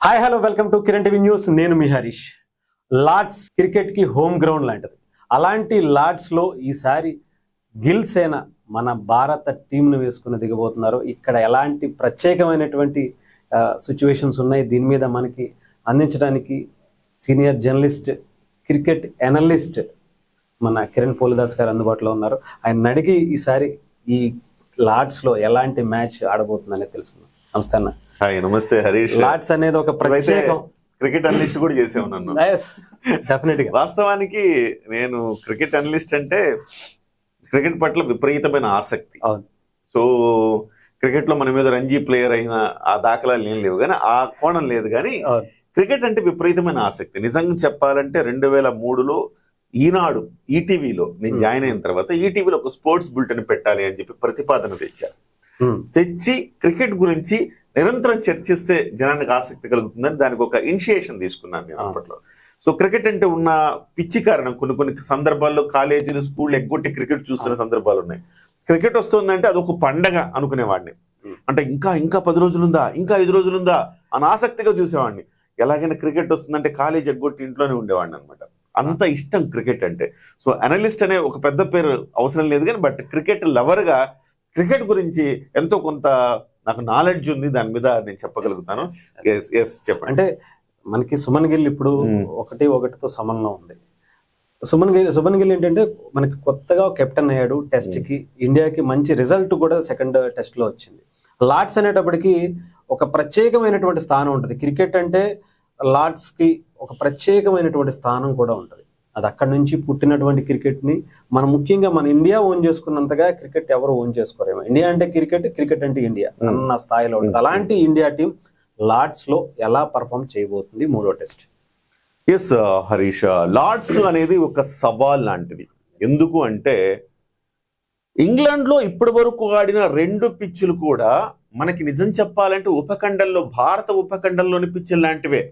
Hi hello welcome to Kiran TV news. నేను మీ Harish. Lord's cricket కి home ground లాంటిది. అలాంటి లార్డ్స్ లో ఈసారి గిల్ సేన మన భారత టీంను వేసుకుని దిగబోతున్నారు. ఇక్కడ ఎలాంటి ప్రత్యేకమైనటువంటి సిచ్యువేషన్స్ ఉన్నాయి, దీని మీద మనకి అందించడానికి సీనియర్ జర్నలిస్ట్, క్రికెట్ అనలిస్ట్ మన కిరణ్ పోలిదాస్ గారు అందుబాటులో ఉన్నారు. ఆయన అడిగి ఈసారి ఈ లార్డ్స్ లో ఎలాంటి మ్యాచ్ ఆడబోతుందనే తెలుసుకున్నాం. నమస్తే అన్న. హాయ్, నమస్తే హరీష్. లార్డ్స్ అనేది ఒక ప్రత్యేకం. క్రికెట్ అనలిస్ట్ కూడా చేసావు నన్ను. డెఫినెట్గా. వాస్తవానికి నేను క్రికెట్ అనలిస్ట్ అంటే క్రికెట్ పట్ల విపరీతమైన ఆసక్తి. సో క్రికెట్ లో మన మీద రంజీ ప్లేయర్ అయిన ఆ దాఖలాలు ఏం లేవు, కానీ ఆ కోణం లేదు. కానీ క్రికెట్ అంటే విపరీతమైన ఆసక్తి. నిజంగా చెప్పాలంటే 2003లో ఈనాడు ఈటీవీలో నేను జాయిన్ అయిన తర్వాత ఈటీవీలో ఒక స్పోర్ట్స్ బులెటిన్ పెట్టాలి అని చెప్పి ప్రతిపాదన తెచ్చి క్రికెట్ గురించి నిరంతరం చర్చిస్తే జనానికి ఆసక్తి కలుగుతుందని దానికి ఒక ఇనిషియేషన్ తీసుకున్నాను నేను అప్పట్లో. సో క్రికెట్ అంటే ఉన్న పిచ్చి కారణం కొన్ని సందర్భాల్లో కాలేజీలు, స్కూళ్ళు ఎగ్గొట్టి క్రికెట్ చూస్తున్న సందర్భాలు ఉన్నాయి. క్రికెట్ వస్తుందంటే అదొక పండగ అనుకునేవాడిని. అంటే ఇంకా 10 రోజులుందా, ఇంకా 5 రోజులుందా అని ఆసక్తిగా చూసేవాడిని. ఎలాగైనా క్రికెట్ వస్తుందంటే కాలేజ్ ఎగ్గొట్టి ఇంట్లోనే ఉండేవాడిని అనమాట. అంత ఇష్టం క్రికెట్ అంటే. సో అనలిస్ట్ అనే ఒక పెద్ద పేరు అవసరం లేదు, కానీ బట్ క్రికెట్ లవర్గా క్రికెట్ గురించి ఎంతో కొంత నాకు నాలెడ్జ్ ఉంది, దాని మీద నేను చెప్పగలుగుతాను. చెప్పండి. అంటే మనకి సుమన్ గిల్ ఇప్పుడు 1-1తో సమంలో ఉంది. సుమన్ గిల్ ఏంటంటే మనకి కొత్తగా కెప్టెన్ అయ్యాడు. టెస్ట్ కి ఇండియాకి మంచి రిజల్ట్ కూడా సెకండ్ టెస్ట్ లో వచ్చింది. లార్డ్స్ అనేటప్పటికి ఒక ప్రత్యేకమైనటువంటి స్థానం ఉంటుంది. క్రికెట్ అంటే లార్డ్స్ కి ఒక ప్రత్యేకమైనటువంటి స్థానం కూడా ఉంటుంది. అది అక్కడి నుంచి పుట్టినటువంటి క్రికెట్ ని మనం ముఖ్యంగా మన ఇండియా ఓన్ చేసుకున్నంతగా క్రికెట్ ఎవరు ఓన్ చేసుకోరేమో. ఇండియా అంటే క్రికెట్, క్రికెట్ అంటే ఇండియా అన్న స్థాయిలో ఉంటుంది. అలాంటి ఇండియా టీం లార్డ్స్ లో ఎలా పర్ఫామ్ చేయబోతుంది మూడో టెస్ట్? ఎస్ హరీష్, లార్డ్స్ అనేది ఒక సవాల్ లాంటిది. ఎందుకు అంటే ఇంగ్లాండ్ లో ఇప్పటి వరకు ఆడిన 2 పిచ్చులు కూడా మనకి నిజం చెప్పాలంటే ఉపఖండంలో, భారత ఉపఖండంలోని పిచ్చులు లాంటివే.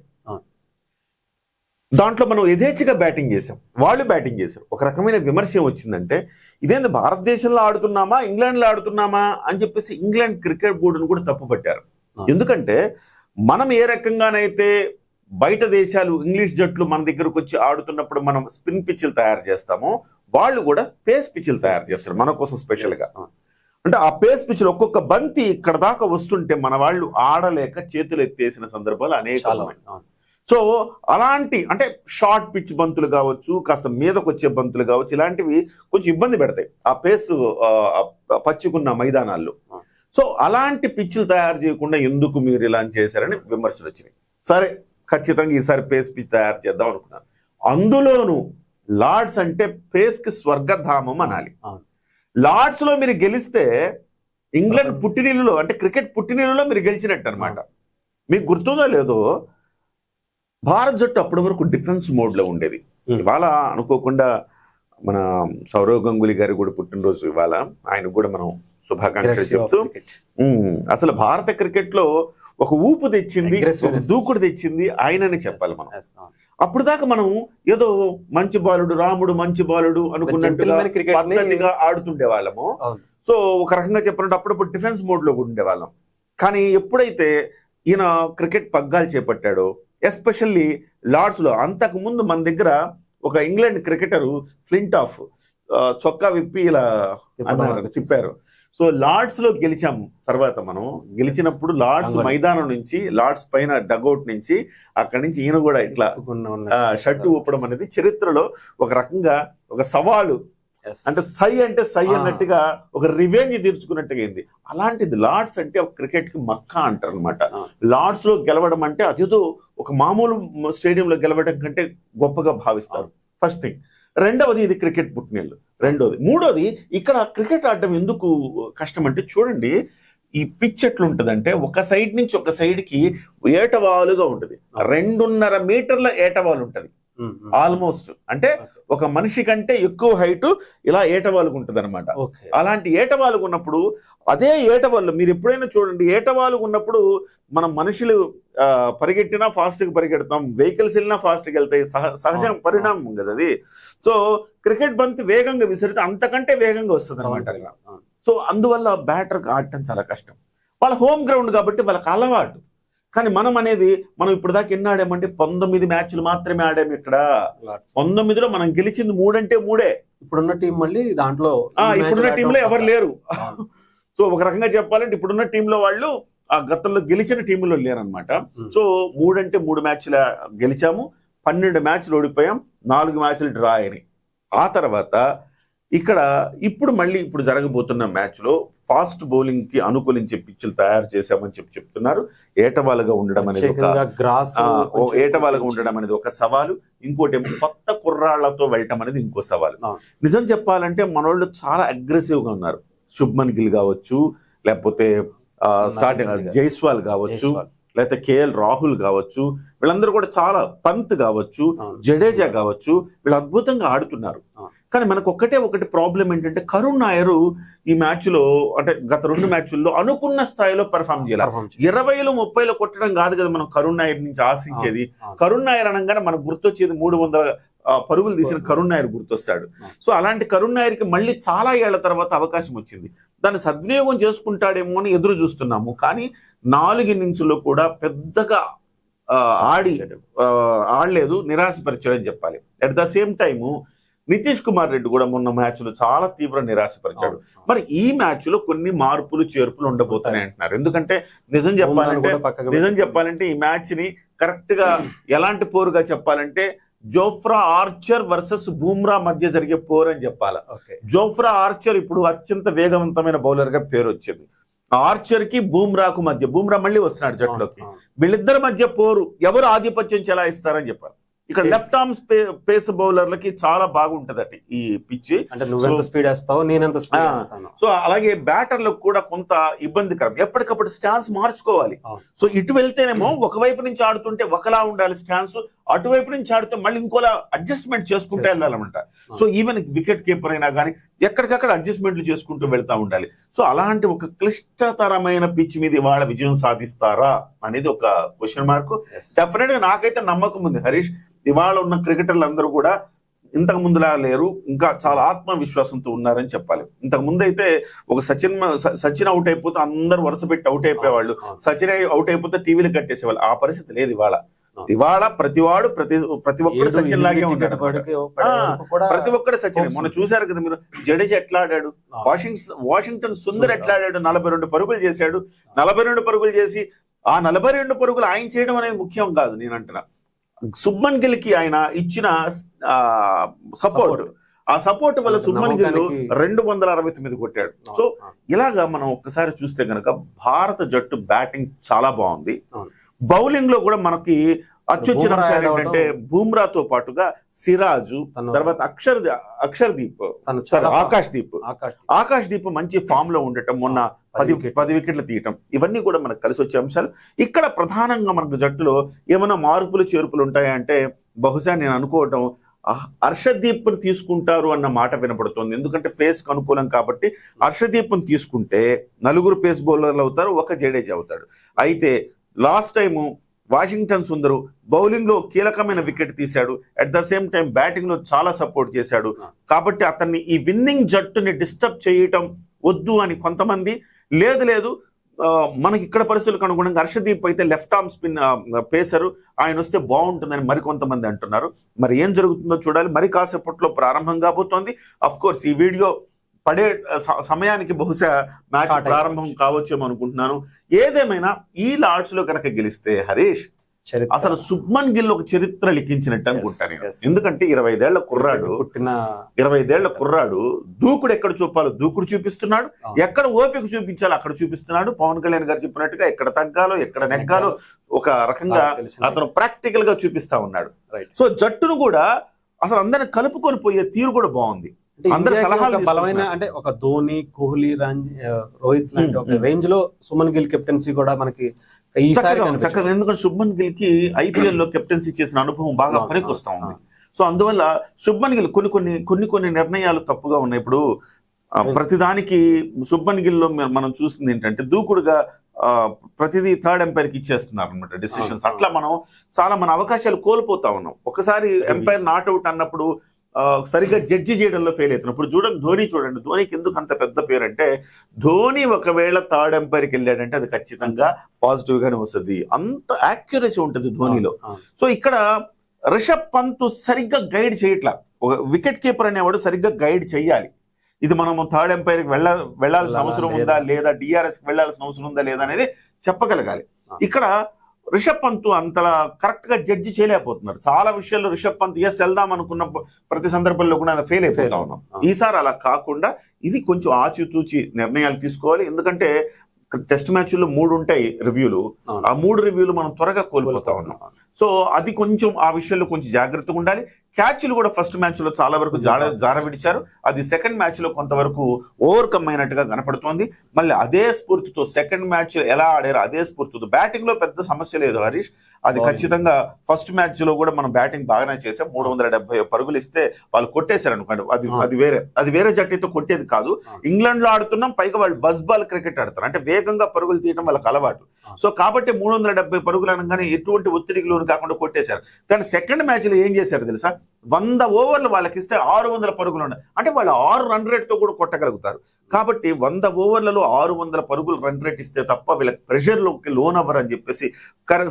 దాంట్లో మనం యథేచ్ఛగా బ్యాటింగ్ చేసాం, వాళ్ళు బ్యాటింగ్ చేశారు. ఒక రకమైన విమర్శ వచ్చిందంటే ఇదేంది భారతదేశంలో ఆడుతున్నామా, ఇంగ్లాండ్లో ఆడుతున్నామా అని చెప్పేసి ఇంగ్లాండ్ క్రికెట్ బోర్డును కూడా తప్పు పట్టారు. ఎందుకంటే మనం ఏ రకంగానైతే బయట దేశాలు ఇంగ్లీష్ జట్లు మన దగ్గరకు వచ్చి ఆడుతున్నప్పుడు మనం స్పిన్ పిచ్లు తయారు చేస్తామో, వాళ్ళు కూడా పేస్ పిచ్లు తయారు చేస్తారు మన కోసం స్పెషల్గా. అంటే ఆ పేస్ పిచ్లు ఒక్కొక్క బంతి ఇక్కడ దాకా వస్తుంటే మన వాళ్ళు ఆడలేక చేతులు ఎత్తేసిన సందర్భాలు అనేక. సో అలాంటి అంటే షార్ట్ పిచ్ బంతులు కావచ్చు, కాస్త మీదకు వచ్చే బంతులు కావచ్చు, ఇలాంటివి కొంచెం ఇబ్బంది పెడతాయి ఆ పేస్ పచ్చుకున్న మైదానాల్లో. సో అలాంటి పిచ్లు తయారు చేయకుండా ఎందుకు మీరు ఇలా చేశారని విమర్శలు వచ్చినాయి. సరే, ఖచ్చితంగా ఈసారి పేస్ పిచ్ తయారు చేద్దాం అనుకున్నాను. అందులోనూ లార్డ్స్ అంటే పేస్ కి స్వర్గధామం అనాలి. లార్డ్స్ లో మీరు గెలిస్తే ఇంగ్లాండ్ పుట్టినీళ్ళలో, అంటే క్రికెట్ పుట్టినీళ్ళలో మీరు గెలిచినట్టు అనమాట. మీకు గుర్తుందో లేదో, భారత్ జట్టు అప్పటి వరకు డిఫెన్స్ మోడ్ లో ఉండేది. ఇవాళ అనుకోకుండా మన సౌరవ్ గంగూలీ గారి కూడా పుట్టినరోజు ఇవాళ. ఆయన కూడా మనం శుభాకాంక్షలు చెప్తూ, అసలు భారత క్రికెట్ లో ఒక ఊపు తెచ్చింది, ఒక దూకుడు తెచ్చింది ఆయనని చెప్పాలి మనం. అప్పుడు దాకా మనం ఏదో మంచి బాలుడు, రాముడు మంచి బాలుడు అనుకున్నట్టుగా పద్ధతిగా ఆడుతుండే వాళ్ళము. సో ఒక రకంగా చెప్పినట్టు అప్పుడప్పుడు డిఫెన్స్ మోడ్ లో కూడా ఉండేవాళ్ళం. కానీ ఎప్పుడైతే ఈయన క్రికెట్ పగ్గాలు చేపట్టాడో, ఎస్పెషల్లీ లార్డ్స్ లో, అంతకు ముందు మన దగ్గర ఒక ఇంగ్లాండ్ క్రికెటరు ఫ్లింటాఫ్ చొక్కా విప్పి ఇలా తిప్పారు. సో లార్డ్స్ లో గెలిచాం. తర్వాత మనం గెలిచినప్పుడు లార్డ్స్ మైదానం నుంచి, లార్డ్స్ పైన డగౌట్ నుంచి, అక్కడి నుంచి ఈయన కూడా ఇట్లా షర్టు ఊపడం అనేది చరిత్రలో ఒక రకంగా ఒక సవాలు. అంటే సై అన్నట్టుగా ఒక రివెంజ్ తీర్చుకున్నట్టుగా అయింది. అలాంటిది లార్డ్స్ అంటే ఒక క్రికెట్ కి మక్కా అంటారు అనమాట. లార్డ్స్ లో గెలవడం అంటే అదేదో ఒక మామూలు స్టేడియంలో గెలవడం కంటే గొప్పగా భావిస్తారు. First thing. రెండవది, ఇది క్రికెట్ పుట్టినీళ్ళు. రెండోది. మూడోది, ఇక్కడ క్రికెట్ ఆడడం ఎందుకు కష్టం అంటే చూడండి, ఈ పిచ్ ఎట్లుంటదంటే ఒక సైడ్ నుంచి ఒక సైడ్ కి ఏటవాలుగా ఉంటుంది. 2.5 మీటర్ల ఏటవాలు ఉంటది ఆల్మోస్ట్. అంటే ఒక మనిషి కంటే ఎక్కువ హైట్ ఇలా ఏటవాలుగా ఉంటుంది అనమాట. అలాంటి ఏటవాలుగా ఉన్నప్పుడు, అదే ఏటవాళ్ళు మీరు ఎప్పుడైనా చూడండి, ఏటవాలుగా ఉన్నప్పుడు మనం మనుషులు పరిగెట్టినా ఫాస్ట్ గా పరిగెడతాం, వెహికల్స్ వెళ్ళినా ఫాస్ట్ గా వెళ్తాయి, సహజ పరిణామం కదా అది. సో క్రికెట్ బంతి వేగంగా విసిరితే అంతకంటే వేగంగా వస్తుంది అనమాట. సో అందువల్ల బ్యాటర్ ఆడటం చాలా కష్టం. వాళ్ళ హోమ్ గ్రౌండ్ కాబట్టి వాళ్ళకి అలవాటు. కానీ మనం అనేది మనం ఇప్పుడు దాకా ఎన్ని ఆడామంటే 19 మ్యాచ్లు మాత్రమే ఆడాము. ఇక్కడ 19లో మనం గెలిచింది 3 అంటే 3. ఇప్పుడున్న టీం మళ్ళీ దాంట్లో ఇప్పుడున్న టీంలో ఎవరు లేరు. సో ఒక రకంగా చెప్పాలంటే ఇప్పుడున్న టీంలో వాళ్ళు ఆ గతంలో గెలిచిన టీంలో లేరనమాట. సో 3 అంటే 3 మ్యాచ్లు గెలిచాము, 12 మ్యాచ్లు ఓడిపోయాం, 4 మ్యాచ్లు డ్రా అయినాయి. ఆ తర్వాత ఇక్కడ ఇప్పుడు జరగబోతున్న మ్యాచ్ లో ఫాస్ట్ బౌలింగ్ కి అనుకూలించే పిచ్చులు తయారు చేశామని చెప్తున్నారు. ఏటవాలుగా ఉండడం అనేది ఒక సవాలు. ఇంకోటి కొత్త కుర్రాళ్లతో వెళ్ళటం అనేది ఇంకో సవాలు. నిజం చెప్పాలంటే మనోళ్ళు చాలా అగ్రెసివ్ గా ఉన్నారు. శుభ్మన్ గిల్ కావచ్చు, లేకపోతే స్టార్టింగ్ జైస్వాల్ కావచ్చు, లేకపోతే కేఎల్ రాహుల్ కావచ్చు, వీళ్ళందరూ కూడా చాలా, పంత్ కావచ్చు, జడేజా కావచ్చు, వీళ్ళు అద్భుతంగా ఆడుతున్నారు. కానీ మనకు ఒకటి ప్రాబ్లం ఏంటంటే కరుణ్ నాయర్ ఈ మ్యాచ్ లో అంటే గత 2 మ్యాచ్ల్లో అనుకున్న స్థాయిలో పెర్ఫార్మ్ చేయాలి. 20లో 30లో కొట్టడం కాదు కదా మనం కరుణ్ నాయర్ నుంచి ఆశించేది. కరుణ్ నాయర్ అనగానే మనకు గుర్తొచ్చేది 300 పరుగులు తీసిన కరుణ్ నాయర్ గుర్తొస్తాడు. సో అలాంటి కరుణ్ నాయర్కి మళ్ళీ చాలా ఏళ్ల తర్వాత అవకాశం వచ్చింది. దాన్ని సద్వినియోగం చేసుకుంటాడేమో అని ఎదురు చూస్తున్నాము. కానీ 4 ఇన్నింగ్స్లో కూడా పెద్దగా ఆడలేదు, నిరాశపరిచాడని చెప్పాలి. At the same time Nitish Kumar Reddy కూడా మొన్న మ్యాచ్ లో చాలా తీవ్ర నిరాశపరిచాడు. మరి ఈ మ్యాచ్ లో కొన్ని మార్పులు చేర్పులు ఉండబోతున్నాయి అంటున్నారు. ఎందుకంటే నిజం చెప్పాలంటే ఈ మ్యాచ్ ని కరెక్ట్ గా ఎలాంటి పోరుగా చెప్పాలంటే జోఫ్రా ఆర్చర్ వర్సెస్ బూమ్రా మధ్య జరిగే పోరు అని చెప్పాలి. జోఫ్రా ఆర్చర్ ఇప్పుడు అత్యంత వేగవంతమైన బౌలర్ గా పేరు వచ్చింది. ఆర్చర్ కి బూమ్రాకు మధ్య, బూమ్రా మళ్ళీ వస్తున్నాడు జట్టులోకి, వీళ్ళిద్దరి మధ్య పోరు ఎవరు ఆధిపత్యం చెలాయిస్తారని చెప్పాలి. ఇక్కడ లెఫ్ట్ ఆర్మ్ పేస్ బౌలర్లకి చాలా బాగుంటదట ఈ పిచ్. సో అలాగే బ్యాటర్లకు కూడా కొంత ఇబ్బందికరం, ఎప్పటికప్పుడు స్టాన్స్ మార్చుకోవాలి. సో ఇటు వెళ్తేనేమో ఒకవైపు నుంచి ఆడుతుంటే ఒకలా ఉండాలి స్టాన్స్, అటువైపు నుంచి ఆడితే మళ్ళీ ఇంకోలా అడ్జస్ట్మెంట్ చేసుకుంటూ వెళ్ళాలన్నమాట. సో ఈవెన్ వికెట్ కీపర్ అయినా కానీ ఎక్కడికక్కడ అడ్జస్ట్మెంట్లు చేసుకుంటూ వెళ్తా ఉండాలి. సో అలాంటి ఒక క్లిష్టతరమైన పిచ్ మీద ఇవాళ విజయం సాధిస్తారా అనేది ఒక క్వశ్చన్ మార్క్. డెఫినెట్ గా నాకైతే నమ్మకం ఉంది హరీష్. ఇవాళ ఉన్న క్రికెటర్లు అందరూ కూడా ఇంతకు ముందులా లేరు, ఇంకా చాలా ఆత్మవిశ్వాసంతో ఉన్నారని చెప్పాలి. ఇంతకు ముందు అయితే ఒక సచిన్ అవుట్ అయిపోతే అందరూ వరుస పెట్టి అవుట్ అయిపోయేవాళ్ళు, సచిన్ అవుట్ అయిపోతే టీవీలు కట్టేసేవాళ్ళు. ఆ పరిస్థితి లేదు ఇవాళ. ఇవాళ ప్రతి ఒక్కడు సచిన్ లాగే ఉంటాడు, ప్రతి ఒక్కడు సచిన్. మొన్న చూశారు కదా మీరు, జడేజా ఎట్లా ఆడాడు, వాషింగ్టన్ సుందర్ ఎట్లా ఆడాడు, 42 పరుగులు చేశాడు. 42 పరుగులు చేసి ఆ 42 పరుగులు ఆయన చేయడం అనేది ముఖ్యం కాదు. నేను అంటున్నా శుభ్మన్ గిల్ కి ఆయన ఇచ్చిన సపోర్ట్, ఆ సపోర్ట్ వల్ల శుభ్మన్ గిల్ 269 కొట్టాడు. సో ఇలాగా మనం ఒక్కసారి చూస్తే గనక భారత జట్టు బ్యాటింగ్ చాలా బాగుంది. బౌలింగ్ లో కూడా మనకి అత్యొచ్చిన అంశాలు ఏంటంటే బూమ్రాతో పాటుగా సిరాజు, తర్వాత అక్షర్దీప్, ఆకాష్ దీప్ మంచి ఫామ్ లో ఉండటం, మొన్న 10 వికెట్లు తీయటం, ఇవన్నీ కూడా మనకు కలిసి వచ్చే అంశాలు. ఇక్కడ ప్రధానంగా మనకు జట్టులో ఏమైనా మార్పులు చేర్పులు ఉంటాయంటే బహుశా నేను అనుకోవటం హర్షదీప్ తీసుకుంటారు అన్న మాట వినపడుతుంది. ఎందుకంటే పేస్ కు అనుకూలం కాబట్టి హర్షదీప్ తీసుకుంటే 4 పేస్ బౌలర్లు అవుతారు, 1 జడేజా అవుతాడు. అయితే లాస్ట్ టైము వాషింగ్టన్ సుందరు బౌలింగ్ లో కీలకమైన వికెట్ తీశాడు, at the same time batting లో చాలా సపోర్ట్ చేశాడు. కాబట్టి అతన్ని ఈ విన్నింగ్ జట్టుని డిస్టర్బ్ చేయటం వద్దు అని కొంతమంది, లేదు మనకి ఇక్కడ పరిస్థితులకు అనుగుణంగా హర్షదీప్ అయితే లెఫ్ట్ ఆర్మ్ స్పిన్ పేసరు, ఆయన వస్తే బాగుంటుందని మరికొంతమంది అంటున్నారు. మరి ఏం జరుగుతుందో చూడాలి. మరి కాసేపట్లో ప్రారంభం కాబోతోంది. అఫ్ కోర్స్ ఈ వీడియో పడే సమయానికి బహుశా మ్యాచ్ ప్రారంభం కావచ్చేమో అనుకుంటున్నాను. ఏదేమైనా ఈ లార్డ్స్ లో కనుక గెలిస్తే హరీష్ అసలు శుభ్మన్ గిల్ ఒక చరిత్ర లిఖించినట్టు అనుకుంటాను. ఎందుకంటే 25 ఏళ్ల కుర్రాడు దూకుడు ఎక్కడ చూపాలో దూకుడు చూపిస్తున్నాడు, ఎక్కడ ఓపిక చూపించాలో అక్కడ చూపిస్తున్నాడు. పవన్ కళ్యాణ్ గారు చెప్పినట్టుగా ఎక్కడ తగ్గాలో ఎక్కడ నెగ్గాలో ఒక రకంగా అతను ప్రాక్టికల్ గా చూపిస్తా ఉన్నాడు. సో జట్టును కూడా అసలు అందరిని కలుపుకొని పోయే తీరు కూడా బాగుంది. అందరి సలహాలు బలమైన అంటే ఒక ధోని, కోహ్లీ, రోహిత్ లాంటి ఒక రేంజ్ లో సుమన్ గిల్ కెప్టెన్సీ కూడా మనకి చక్కగా, ఎందుకంటే శుభ్మన్ గిల్ కి ఐపీఎల్ లో కెప్టెన్సీ చేసిన అనుభవం బాగా పనికి వస్తా ఉంది. సో అందువల్ల శుభ్మన్ గిల్ కొన్ని నిర్ణయాలు తప్పుగా ఉన్నాయి. ఇప్పుడు ప్రతిదానికి శుభ్మన్ గిల్ లో మనం చూసింది ఏంటంటే దూకుడుగా ప్రతిదీ థర్డ్ ఎంపైర్ కి ఇచ్చేస్తున్నారు అనమాట డిసిషన్స్. అట్లా మనం చాలా అవకాశాలు కోల్పోతా ఉన్నాం. ఒకసారి ఎంపైర్ నాట్అవుట్ అన్నప్పుడు సరిగ్గా జడ్జి చేయడంలో ఫెయిల్ అవుతున్నారు. ఇప్పుడు చూడండి ధోనికి ఎందుకు అంత పెద్ద పేరు అంటే, ధోని ఒకవేళ థర్డ్ ఎంపైర్కి వెళ్ళాడంటే అది ఖచ్చితంగా పాజిటివ్ గానే వస్తుంది, అంత యాక్యురసీ ఉంటుంది ధోనిలో. సో ఇక్కడ రిషబ్ పంత్ సరిగ్గా గైడ్ చేయట్లా. ఒక వికెట్ కీపర్ అనేవాడు సరిగ్గా గైడ్ చేయాలి. ఇది మనము థర్డ్ ఎంపైర్కి వెళ్లాల్సిన అవసరం ఉందా లేదా, డిఆర్ఎస్ కి వెళ్లాల్సిన అవసరం ఉందా లేదా అనేది చెప్పగలగాలి. ఇక్కడ రిషబ్ పంత్ అంతలా కరెక్ట్ గా జడ్జి చేయలేకపోతున్నారు. చాలా విషయాల్లో రిషబ్ పంత్ వెళ్దాం అనుకున్న ప్రతి సందర్భంలో కూడా ఫెయిల్ అయిపోతా ఉన్నాం. ఈసారి అలా కాకుండా ఇది కొంచెం ఆచితూచి నిర్ణయాలు తీసుకోవాలి. ఎందుకంటే టెస్ట్ మ్యాచ్ల్లో 3 ఉంటాయి రివ్యూలు, ఆ 3 రివ్యూలు మనం త్వరగా కోల్పోతా ఉన్నాం. సో అది కొంచెం ఆ విషయంలో కొంచెం జాగ్రత్తగా ఉండాలి. క్యాచ్లు కూడా ఫస్ట్ మ్యాచ్ లో చాలా వరకు జార విడిచారు, అది సెకండ్ మ్యాచ్ లో కొంతవరకు ఓవర్కమ్ అయినట్టుగా కనపడుతోంది. మళ్ళీ అదే స్ఫూర్తితో సెకండ్ మ్యాచ్ ఎలా ఆడారో అదే స్ఫూర్తితో, బ్యాటింగ్ లో పెద్ద సమస్య లేదు హరీష్. అది ఖచ్చితంగా ఫస్ట్ మ్యాచ్ లో కూడా మనం బ్యాటింగ్ బాగానే చేసాం. 370 పరుగులు ఇస్తే వాళ్ళు కొట్టేశారు అనుకోండి, అది వేరే జట్టుతో కొట్టేది కాదు. ఇంగ్లాండ్ లో ఆడుతున్నాం, పైగా వాళ్ళు బస్ బాల్ క్రికెట్ ఆడతారు, అంటే వేగంగా పరుగులు తీయడం వాళ్ళకి అలవాటు. సో కాబట్టి 370 పరుగులు అనగానే ఎటువంటి ఒత్తిడికి లోను కాకుండా కొట్టేశారు. కానీ సెకండ్ మ్యాచ్ లో ఏం చేశారు తెలుసా, 100 ఓవర్లు వాళ్ళకి ఇస్తే 600 పరుగులు ఉన్నాయి, అంటే వాళ్ళు 6 రన్ రేట్ తో కూడా కొట్టగలుగుతారు. కాబట్టి 100 ఓవర్లలో 600 పరుగులు రన్ రేట్ ఇస్తే తప్ప వీళ్ళకి ప్రెషర్ లోకి లోన్ అవ్వరు అని చెప్పేసి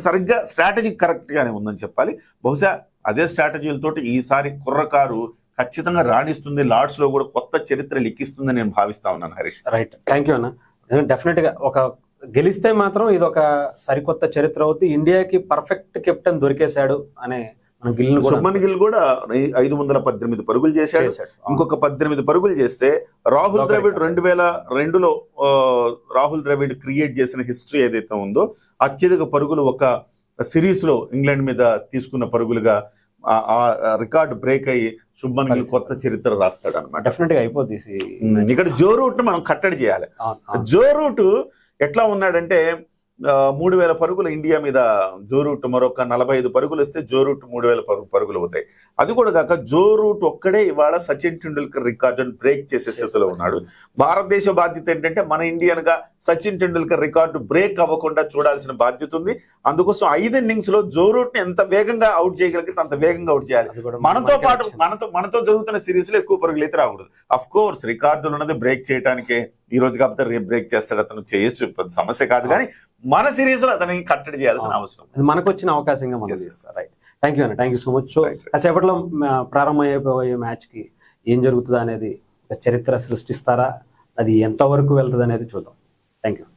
సరిగ్గా స్ట్రాటజీ కరెక్ట్ గానే ఉందని చెప్పాలి. బహుశా అదే స్ట్రాటజీలతోటి ఈసారి కుర్రకారు ఖచ్చితంగా రాణిస్తుంది, లార్డ్స్ లో కూడా కొత్త చరిత్ర లిఖిస్తుందని నేను భావిస్తా ఉన్నాను హరీష్. రైట్, థ్యాంక్ యూ అన్న. డెఫినెట్ గా ఒక గెలిస్తే మాత్రం ఇది ఒక సరికొత్త చరిత్ర అవుతుంది. ఇండియాకి పర్ఫెక్ట్ కెప్టెన్ దొరికేశాడు అనే శుభ్మన్ గిల్ కూడా 518 పరుగులు చేశాడు. ఇంకొక 18 పరుగులు చేస్తే రాహుల్ ద్రవిడ్ 2002లో రాహుల్ ద్రవిడ్ క్రియేట్ చేసిన హిస్టరీ ఏదైతే ఉందో, అత్యధిక పరుగులు ఒక సిరీస్ లో ఇంగ్లాండ్ మీద తీసుకున్న పరుగులుగా ఆ రికార్డు బ్రేక్ అయ్యి శుభ్మన్ గిల్ కొత్త చరిత్ర రాస్తాడు అనమాట. డెఫినెట్ గా అయిపోతుంది. ఇక్కడ జో రూట్ ను మనం కట్టడి చేయాలి. జో రూట్ ఎట్లా ఉన్నాడంటే 3000 పరుగులు ఇండియా మీద జో రూట్ మరొక 45 పరుగులు వస్తే జో రూట్ 3000 పరుగులు అవుతాయి. అది కూడా కాక జో రూట్ ఒక్కడే ఇవాళ సచిన్ టెండూల్కర్ రికార్డును బ్రేక్ చేసే స్థితిలో ఉన్నాడు. భారతదేశ బాధ్యత ఏంటంటే మన ఇండియన్ గా సచిన్ టెండూల్కర్ రికార్డు బ్రేక్ అవ్వకుండా చూడాల్సిన బాధ్యత ఉంది. అందుకోసం 5 ఇన్నింగ్స్ లో జో రూట్ ని ఎంత వేగంగా అవుట్ చేయగలిగితే అంత వేగంగా అవుట్ చేయాలి. మనతో పాటు మనతో జరుగుతున్న సిరీస్ లో ఎక్కువ పరుగులు అయితే రాకూడదు. అఫ్ కోర్స్ రికార్డులు ఉన్నది బ్రేక్ చేయడానికే, ఈ రోజు కాకపోతే రేపు బ్రేక్ చేస్తాడు, అతను చేయొచ్చు, సమస్య కాదు. కానీ మన సిరీస్ లో అతనికి కట్టడి చేయాల్సిన అవసరం, మనకు వచ్చిన అవకాశంగా మనం చేస్తాం. రైట్, థ్యాంక్ యూ అన్న, థ్యాంక్ యూ సో మచ్. కాసేపట్లో ప్రారంభమైపోయే మ్యాచ్ కి ఏం జరుగుతుందా అనేది చరిత్ర సృష్టిస్తారా, అది ఎంతవరకు వెళ్తుంది అనేది చూద్దాం. Thank you.